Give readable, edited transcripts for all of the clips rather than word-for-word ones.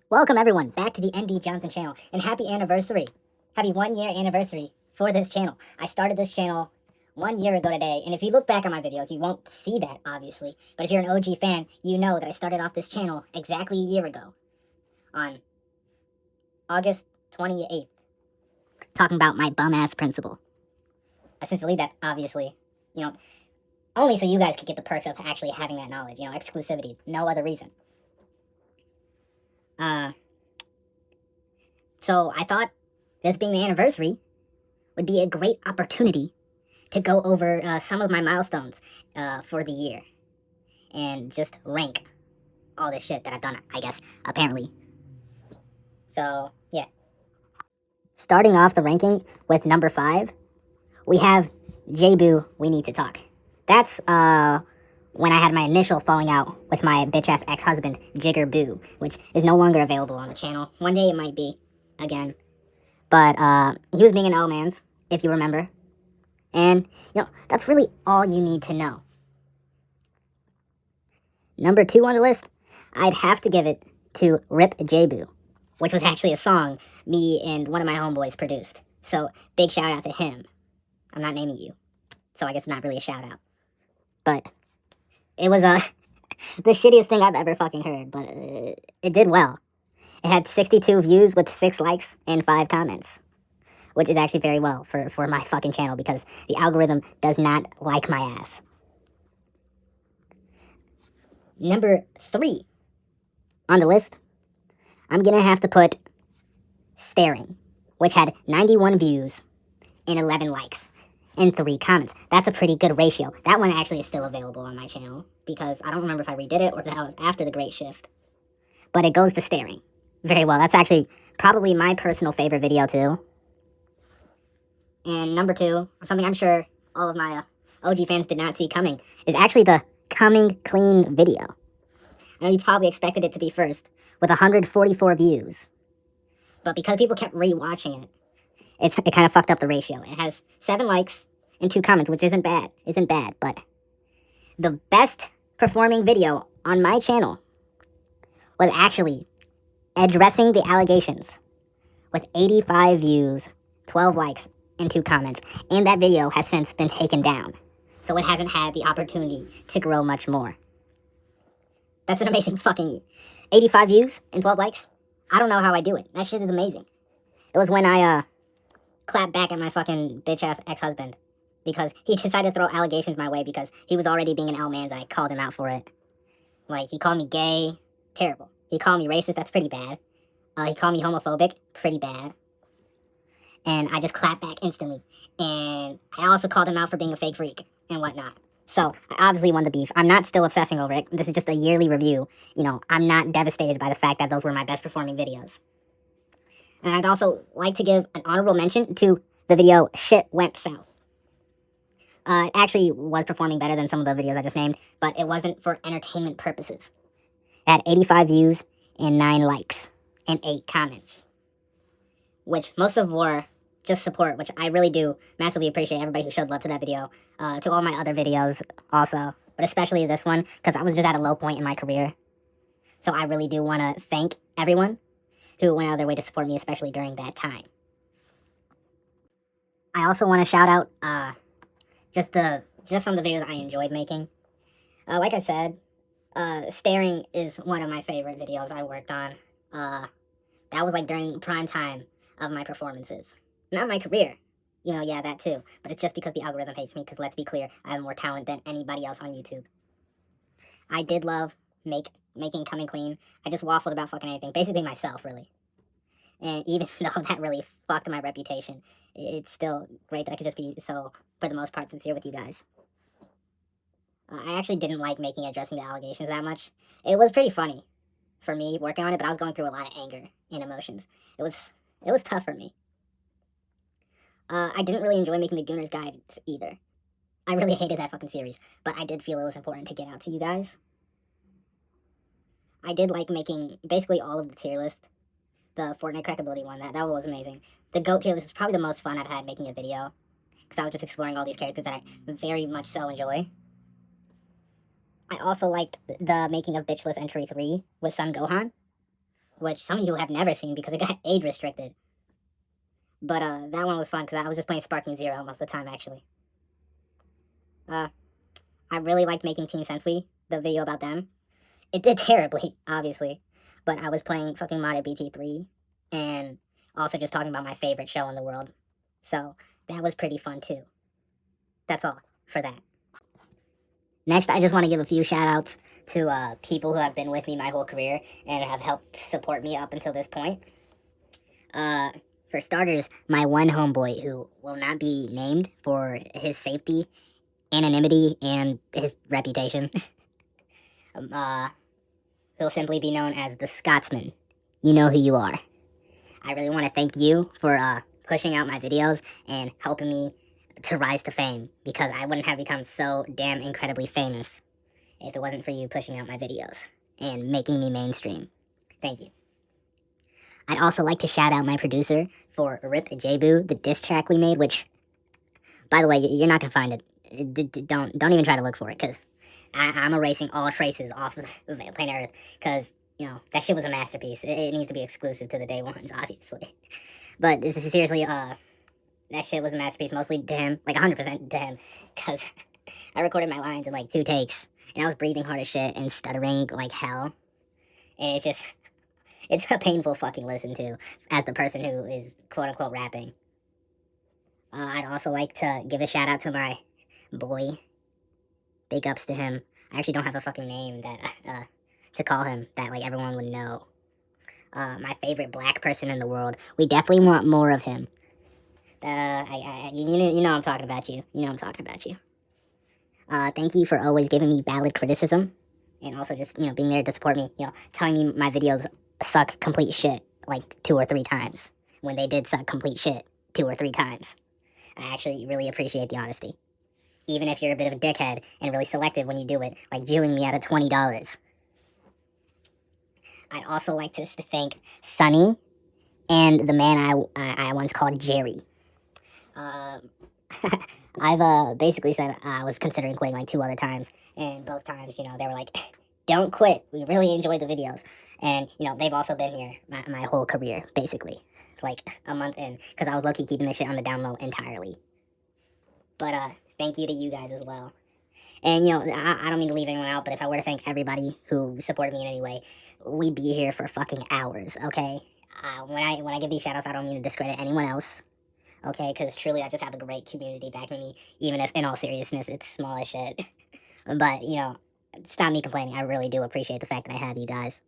Welcome everyone back to the ND Johnson channel, and happy anniversary. Happy 1 year anniversary for this channel. I started this channel 1 year ago today, and if you look back at my videos, you won't see that, obviously. But if you're an OG fan, you know that I started off this channel exactly a year ago on August 28th, talking about my bum-ass principal. I sincerely that, obviously, only so you guys could get the perks of actually having that knowledge, exclusivity, no other reason. So I thought this being the anniversary would be a great opportunity to go over some of my milestones for the year and just rank all this shit that I've done, I guess, apparently. So, yeah. Starting off the ranking with number 5, we have J-Boo, We Need to Talk. That's when I had my initial falling out with my bitch-ass ex-husband, Jigger Boo, which is no longer available on the channel. One day it might be, again. But he was being an L-mans, if you remember. And, that's really all you need to know. Number 2 on the list, I'd have to give it to Rip J-Boo, which was actually a song me and one of my homeboys produced. So, big shout out to him. I'm not naming you, so I guess not really a shout out. But it was the shittiest thing I've ever fucking heard, but it did well. It had 62 views with 6 likes and 5 comments, which is actually very well for my fucking channel because the algorithm does not like my ass. Number 3 on the list, I'm gonna have to put Staring, which had 91 views and 11 likes and 3 comments. That's a pretty good ratio. That one actually is still available on my channel because I don't remember if I redid it or if that was after the Great Shift. But it goes to Staring. Very well. That's actually probably my personal favorite video too. And number 2, something I'm sure all of my OG fans did not see coming, is actually the Coming Clean video. I know you probably expected it to be first, with 144 views. But because people kept rewatching it, it kind of fucked up the ratio. It has 7 likes and 2 comments, which isn't bad. But the best performing video on my channel was actually Addressing the Allegations, with 85 views, 12 likes, and 2 comments. And that video has since been taken down, so it hasn't had the opportunity to grow much more. That's an amazing fucking 85 views and 12 likes. I don't know how I do it. That shit is amazing. It was when I clapped back at my fucking bitch-ass ex-husband because he decided to throw allegations my way because he was already being an L-mans and I called him out for it. Like, he called me gay. Terrible. He called me racist. That's pretty bad. He called me homophobic. Pretty bad. And I just clapped back instantly. And I also called him out for being a fake freak and whatnot. So, I obviously won the beef. I'm not still obsessing over it. This is just a yearly review. I'm not devastated by the fact that those were my best performing videos. And I'd also like to give an honorable mention to the video Shit Went South. It actually was performing better than some of the videos I just named, but it wasn't for entertainment purposes. It had 85 views and 9 likes and 8 comments, which most of were just support, which I really do massively appreciate everybody who showed love to that video, to all my other videos also, but especially this one, because I was just at a low point in my career. So I really do want to thank everyone who went out of their way to support me, especially during that time. I also want to shout out just some of the videos I enjoyed making. Like I said, Staring is one of my favorite videos I worked on. That was like during prime time of my performances. Not my career. Yeah, that too. But it's just because the algorithm hates me, because let's be clear, I have more talent than anybody else on YouTube. I did love making Coming Clean. I just waffled about fucking anything. Basically myself, really. And even though that really fucked my reputation, it's still great that I could just be so, for the most part, sincere with you guys. I actually didn't like Addressing the Allegations that much. It was pretty funny for me working on it, but I was going through a lot of anger and emotions. It was tough for me. I didn't really enjoy making the Gooner's Guides either. I really hated that fucking series, but I did feel it was important to get out to you guys. I did like making basically all of the tier list. The Fortnite Crackability one, that was amazing. The GOAT tier list was probably the most fun I've had making a video, because I was just exploring all these characters that I very much so enjoy. I also liked the making of Bitchless Entry 3 with Son Gohan. which some of you have never seen because it got age restricted. But that one was fun because I was just playing Sparking Zero most of the time, actually. I really liked making Team Sensui, the video about them. It did terribly, obviously, but I was playing fucking modded BT3 and also just talking about my favorite show in the world. So that was pretty fun too. That's all for that. Next, I just want to give a few shout outs to people who have been with me my whole career and have helped support me up until this point. For starters, my one homeboy who will not be named for his safety, anonymity, and his reputation. He'll simply be known as the Scotsman. You know who you are. I really want to thank you for pushing out my videos and helping me to rise to fame, because I wouldn't have become so damn incredibly famous if it wasn't for you pushing out my videos and making me mainstream. Thank you. I'd also like to shout out my producer for Rip Jabu, the diss track we made, which, by the way, you're not going to find it. Don't even try to look for it, because I'm erasing all traces off of planet Earth, because, you know, that shit was a masterpiece. It needs to be exclusive to the day ones, obviously. But this is seriously, that shit was a masterpiece, mostly to him, like 100% to him, because I recorded my lines in like 2 takes, and I was breathing hard as shit and stuttering like hell, and it's a painful fucking listen to, as the person who is quote-unquote rapping. I'd also like to give a shout out to my boy. Big ups to him. I actually don't have a fucking name that, to call him that, like, everyone would know. My favorite black person in the world. We definitely want more of him. You know I'm talking about you. You know I'm talking about you. Thank you for always giving me valid criticism, and also just, you know, being there to support me, you know, telling me my videos suck complete shit like 2 or 3 times, when they did suck complete shit 2 or 3 times. I actually really appreciate the honesty. Even if you're a bit of a dickhead and really selective when you do it, like viewing me out of $20. I'd also like to thank Sunny and the man I once called Jerry. I've basically said I was considering quitting like 2 other times, and both times, you know, they were like, don't quit, we really enjoyed the videos. And, you know, they've also been here my whole career, basically, like a month in, because I was low-key keeping this shit on the down low entirely. But thank you to you guys as well. And, you know, I don't mean to leave anyone out, but if I were to thank everybody who supported me in any way, we'd be here for fucking hours, okay? When I give these shoutouts, I don't mean to discredit anyone else, okay? Because truly, I just have a great community backing me, even if, in all seriousness, it's small as shit. But, you know, it's not me complaining. I really do appreciate the fact that I have you guys.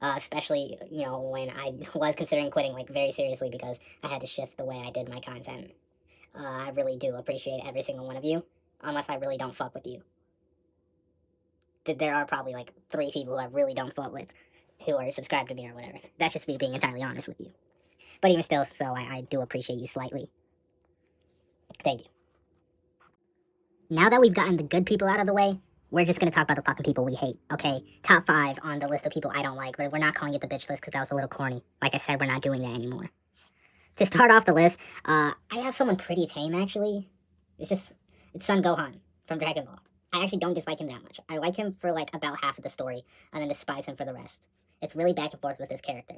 Especially, you know, when I was considering quitting, like, very seriously, because I had to shift the way I did my content. I really do appreciate every single one of you, unless I really don't fuck with you. There are probably like 3 people who I really don't fuck with, who are subscribed to me or whatever. That's just me being entirely honest with you. But even still, so I do appreciate you slightly. Thank you. Now that we've gotten the good people out of the way, we're just gonna talk about the fucking people we hate, okay? Top 5 on the list of people I don't like, but we're not calling it the bitch list because that was a little corny. Like I said, we're not doing that anymore. To start off the list, I have someone pretty tame, actually. It's Son Gohan from Dragon Ball. I actually don't dislike him that much. I like him for like about half of the story, and then despise him for the rest. It's really back and forth with his character.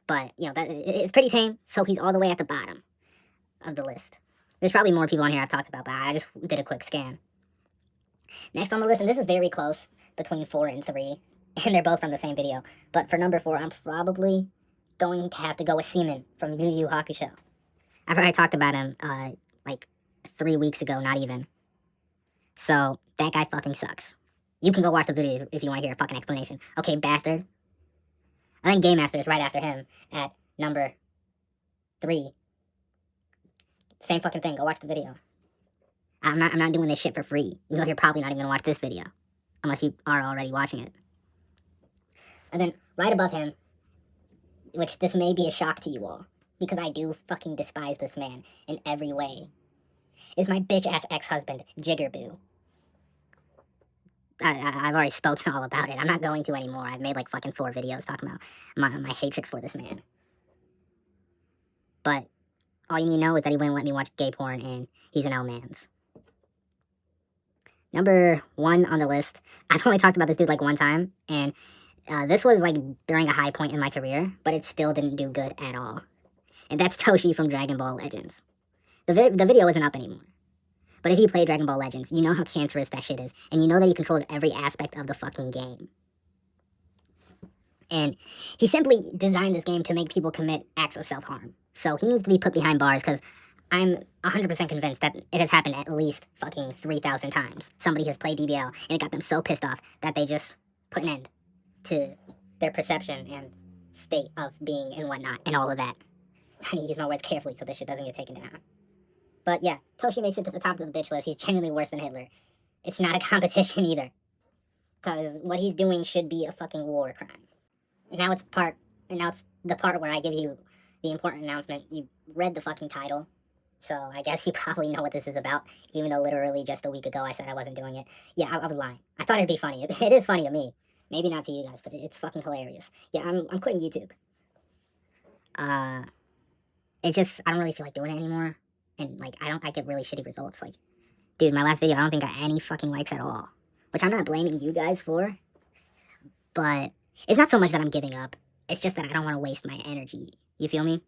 But, you know, it's pretty tame, so he's all the way at the bottom of the list. There's probably more people on here I've talked about, but I just did a quick scan. Next on the list, and this is very close, between 4 and 3, and they're both from the same video. But for number 4, I'm probably going to have to go with Seaman from Yu Yu Hakusho. I've already talked about him, like 3 weeks ago, not even. So, that guy fucking sucks. You can go watch the video if you want to hear a fucking explanation. Okay, bastard. I think Game Master is right after him at number 3. Same fucking thing, go watch the video. I'm not doing this shit for free. You know, you're probably not even gonna watch this video, unless you are already watching it. And then, right above him, which this may be a shock to you all, because I do fucking despise this man in every way, is my bitch-ass ex-husband, Jiggerboo. I've already spoken all about it. I'm not going to anymore. I've made like fucking 4 videos talking about my hatred for this man. But all you need to know is that he wouldn't let me watch gay porn, and he's an L-mans. Number 1 on the list, I've only talked about this dude like 1 time, and This was like during a high point in my career, but it still didn't do good at all. And that's Toshi from Dragon Ball Legends. The video isn't up anymore. But if you play Dragon Ball Legends, you know how cancerous that shit is. And you know that he controls every aspect of the fucking game. And he simply designed this game to make people commit acts of self-harm. So he needs to be put behind bars because I'm 100% convinced that it has happened at least fucking 3,000 times. Somebody has played DBL and it got them so pissed off that they just put an end to their perception and state of being and whatnot and all of that. I need to use my words carefully so this shit doesn't get taken down. But yeah, Toshi makes it to the top of the bitch list. He's genuinely worse than Hitler. It's not a competition either. Because what he's doing should be a fucking war crime. And now it's the part where I give you the important announcement. You read the fucking title. So I guess you probably know what this is about. Even though literally just a week ago I said I wasn't doing it. Yeah, I was lying. I thought it'd be funny. It is funny to me. Maybe not to you guys, but it's fucking hilarious. Yeah, I'm quitting YouTube. It's just, I don't really feel like doing it anymore. And, like, I get really shitty results. Like, dude, my last video, I don't think got any fucking likes at all. Which I'm not blaming you guys for. But it's not so much that I'm giving up. It's just that I don't want to waste my energy. You feel me?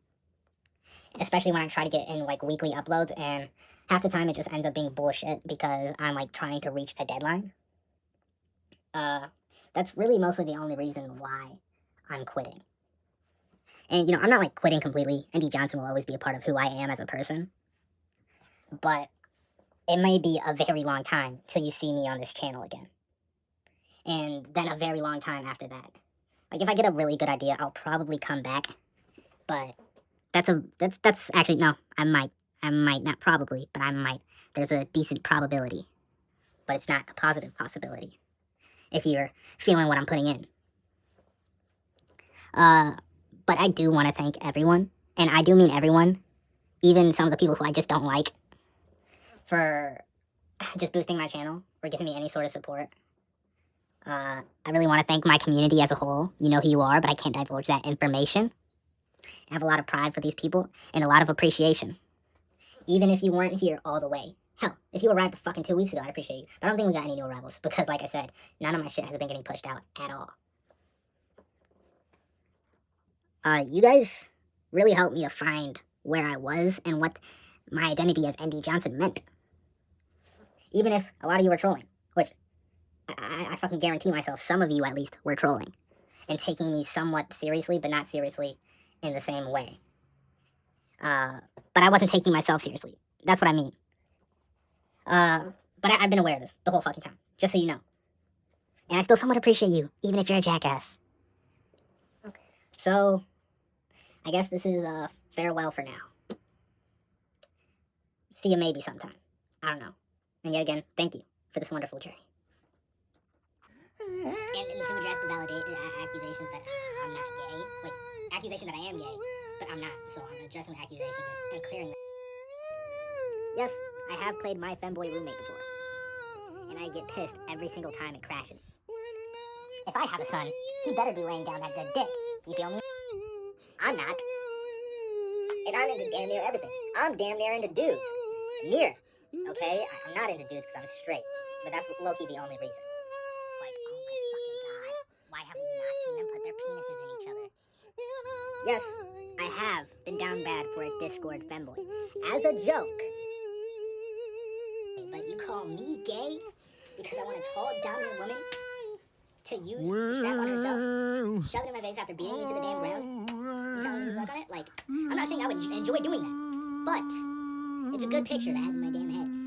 Especially when I try to get in, like, weekly uploads. And half the time it just ends up being bullshit because I'm, like, trying to reach a deadline. That's really mostly the only reason why I'm quitting. And, you know, I'm not, like, quitting completely. ND Johnson will always be a part of who I am as a person. But it may be a very long time till you see me on this channel again. And then a very long time after that. Like, if I get a really good idea, I'll probably come back. But that's actually, no, I might not probably, but I might. There's a decent probability. But it's not a positive possibility. If you're feeling what I'm putting in. But I do want to thank everyone. And I do mean everyone. Even some of the people who I just don't like. For just boosting my channel, or giving me any sort of support. I really want to thank my community as a whole. You know who you are, but I can't divulge that information. I have a lot of pride for these people, and a lot of appreciation. Even if you weren't here all the way. Hell, if you arrived fucking 2 weeks ago, I'd appreciate you. But I don't think we got any new arrivals, because like I said, none of my shit has been getting pushed out at all. You guys really helped me to find where I was, and what my identity as ND Johnson meant. Even if a lot of you were trolling, which I fucking guarantee myself some of you at least were trolling. And taking me somewhat seriously, but not seriously in the same way. But I wasn't taking myself seriously. That's what I mean. But I've been aware of this the whole fucking time. Just so you know. And I still somewhat appreciate you, even if you're a jackass. So, I guess this is a farewell for now. See you maybe sometime. I don't know. And yet again, thank you for this wonderful journey. And to address the accusations that I'm not gay. Wait, accusation that I am gay, but I'm not. So I'm addressing the accusations and clearing them. Yes, I have played my femboy roommate before. And I get pissed every single time it crashes. If I have a son, he better be laying down that good dick. You feel me? I'm not. And I'm into damn near everything. I'm damn near into dudes. Near. Okay? I'm not into dudes because I'm straight. But that's low-key the only reason. Like, oh my fucking god. Why have we not seen them put their penises in each other? Yes, I have been down bad for a Discord femboy. As a joke. But you call me gay because I want a tall, dominant woman to use the strap on herself, shove it in my face after beating me to the damn ground, and telling me to suck on it? Like, I'm not saying I would enjoy doing that, but it's a good picture to have in my damn head.